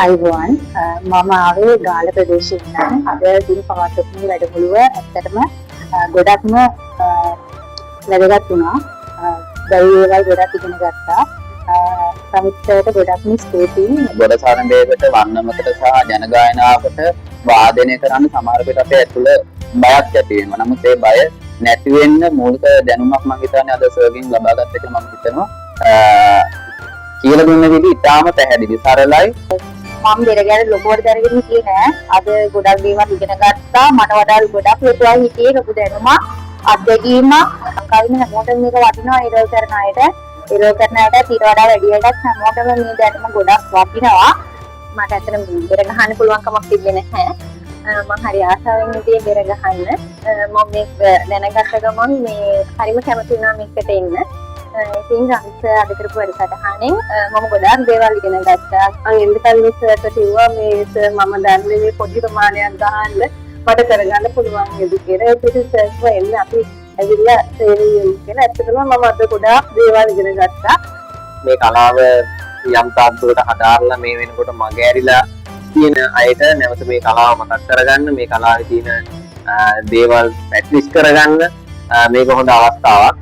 අයිබෝන් මම ආවේ ගාල ප්‍රදේශයෙන් නම් අද දින පවත්වපු වැඩමුළුව ඇත්තටම ගොඩක්ම වැදගත් වුණා. බැරි දේවල් ගොඩක් ඉගෙන ගත්තා. සමිතියට ගොඩක්ම ස්තුතියි. ගොඩසාරණයකට වන්නමකට සහ ජනගායනාවකට වාදනය කරන්න සමහර විට අපේ ඇතුළ බයක් ඇති වෙනවා. නමුත් ඒ බය නැති වෙන්න මූලික දැනුමක් මම හිතන්නේ අද සර්ගෙන් ලබා ගත්ත එක මම හිතනවා. කියලා දුන්න විදිහ ඉතාම පැහැදිලි සරලයි. මම දෙරගැන ලොකුවට දැනගෙන හිටියේ නෑ. අද ගොඩක් දේවල් ඉගෙන ගත්තා. මට වඩා ගොඩක් ලොකුවයි හිටියේ ලොකු දැනුමක්. අත්දැකීමක්. කවින හැමෝටම මේක වටිනවා ඉරල් කරන අයට. ඉරල් කරන අයට ඊට වඩා වැඩි එකක් හැමෝටම මේ දැනුම ගොඩක් වටිනවා. මට ඇත්තටම බෙර ගහන්න පුළුවන් කමක් තිබෙන්නේ නැහැ. මම හරි ආසාවෙන් ඉතින් බෙර ගහන්න. මම මේක දැනගත්ත ගමන් මේ හරිම කැමති වුණා මේකට එන්න. ඉතින් රංස අද කරපු වැඩසටහනෙන් මම ගොඩාක් දේවල් ඉගෙන ගත්තා. අංගෙන්ද කල්විස්ට කිව්වා මේ මම දන්නේ මේ පොඩි ප්‍රමාණයක් ගහන්න මට කරගන්න පුළුවන් නේද කියලා. ඒක සර්ච් වෙන්න අපි ඇවිල්ලා ට්‍රේනින් කියලා. ඇත්තටම මම අද ගොඩාක් දේවල් ඉගෙන ගත්තා. මේ කලාව යම් තාක් දුරට හදාarලා මේ වෙනකොට මග ඇරිලා තියෙන අයට නැවත මේ කලාව මතක් කරගන්න, මේ කලාවේ තියෙන දේවල් ප්‍රැක්ටිස් කරගන්න මේක හොඳ අවස්ථාවක්.